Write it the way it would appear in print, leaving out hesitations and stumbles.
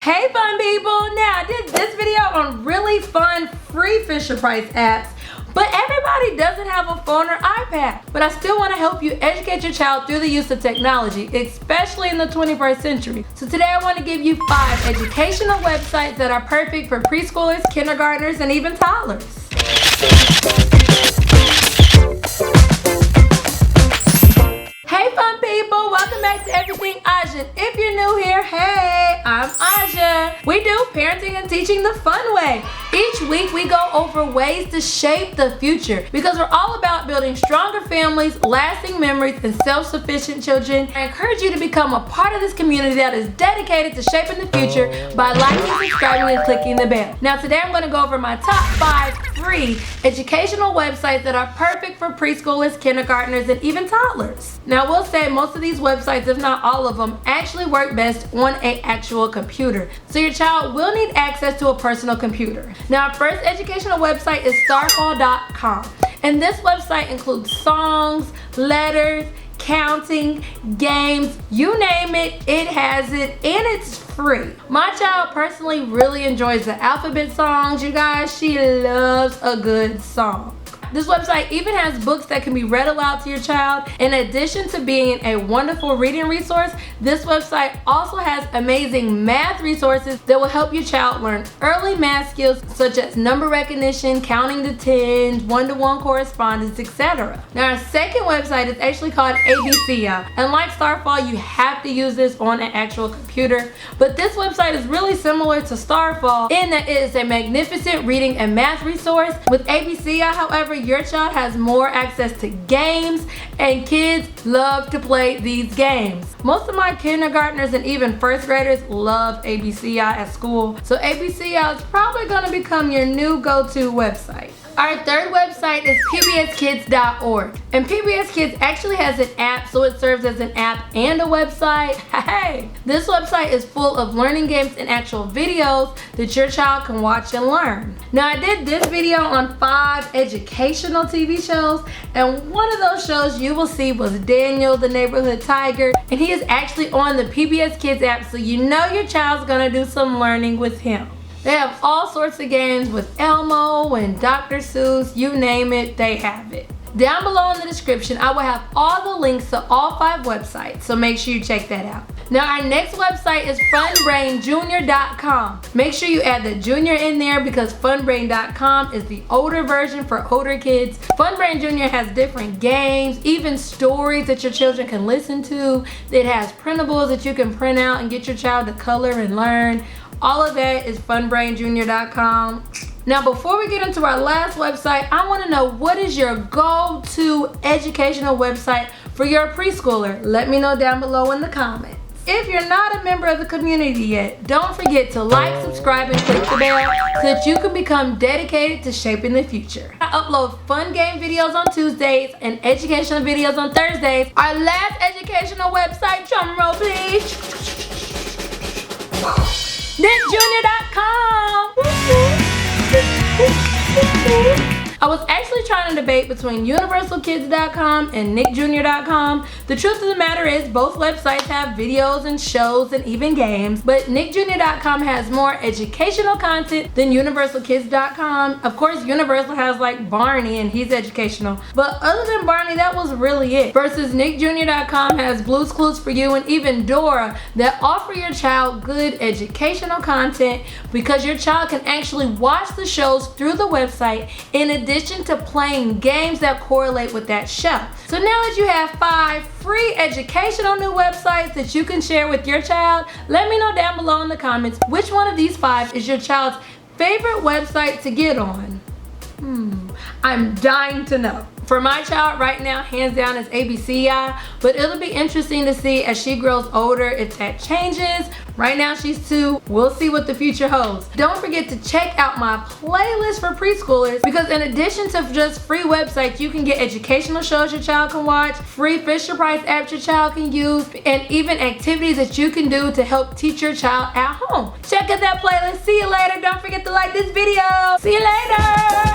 Hey fun people! Now I did this video on really fun free Fisher-Price apps, but everybody doesn't have a phone or iPad. But I still want to help you educate your child through the use of technology, especially in the 21st century. So today I want to give you 5 educational websites that are perfect for preschoolers, kindergartners, and even toddlers. Hey fun people, welcome back to Everything Aja. If you're new here, hey, I'm Aja. We do parenting and teaching the fun way. Each week we go over ways to shape the future because we're all about building stronger families, lasting memories, and self-sufficient children. I encourage you to become a part of this community that is dedicated to shaping the future by liking, subscribing, and clicking the bell. Now today I'm going to go over my top 5 free educational websites that are perfect for preschoolers, kindergartners, and even toddlers. Now I will say most of these websites, if not all of them, actually work best on an actual computer. So your child will need access to a personal computer. Now our first educational website is Starfall.com. And this website includes songs, letters, counting, games, you name it, it has it, and it's free. My child personally really enjoys the alphabet songs, you guys. She loves a good song. This website even has books that can be read aloud to your child. In addition to being a wonderful reading resource, this website also has amazing math resources that will help your child learn early math skills such as number recognition, counting to tens, one-to-one correspondence, etc. Now our second website is actually called ABCya, and like Starfall, you have to use this on an actual computer. But this website is really similar to Starfall in that it is a magnificent reading and math resource. With ABCya, however, your child has more access to games, and kids love to play these games. Most of my kindergartners and even first graders love ABCya at school, so ABCya is probably going to become your new go-to website. Our third website is PBSKids.org, and PBS Kids actually has an app, so it serves as an app and a website. Hey, this website is full of learning games and actual videos that your child can watch and learn. Now I did this video on 5 educational TV shows, and one of those shows you will see was Daniel the Neighborhood Tiger, and he is actually on the PBS Kids app, so you know your child's gonna do some learning with him. They have all sorts of games with Elmo and Dr. Seuss, you name it, they have it. Down below in the description, I will have all the links to all 5 websites, so make sure you check that out. Now our next website is FunbrainJunior.com. Make sure you add the junior in there because Funbrain.com is the older version for older kids. Funbrain Junior has different games, even stories that your children can listen to. It has printables that you can print out and get your child to color and learn. All of that is FunbrainJunior.com. Now before we get into our last website, I want to know, what is your go-to educational website for your preschooler? Let me know down below in the comments. If you're not a member of the community yet, don't forget to like, subscribe, and click the bell so that you can become dedicated to shaping the future. I upload fun game videos on Tuesdays and educational videos on Thursdays. Our last educational website, drum roll please, NickJunior.com. I was actually trying to debate between UniversalKids.com and NickJunior.com. The truth of the matter is both websites have videos and shows and even games, but NickJunior.com has more educational content than UniversalKids.com. Of course, Universal has like Barney and he's educational, but other than Barney, that was really it. Versus NickJunior.com has Blue's Clues for You and even Dora that offer your child good educational content because your child can actually watch the shows through the website in addition to playing games that correlate with that show. So now that you have 5 free educational new websites that you can share with your child, let me know down below in the comments which one of these 5 is your child's favorite website to get on. I'm dying to know. For my child right now, hands down, is ABCya, but it'll be interesting to see as she grows older if that changes. Right now she's 2. We'll see what the future holds. Don't forget to check out my playlist for preschoolers because in addition to just free websites, you can get educational shows your child can watch, free Fisher-Price apps your child can use, and even activities that you can do to help teach your child at home. Check out that playlist. See you later. Don't forget to like this video. See you later.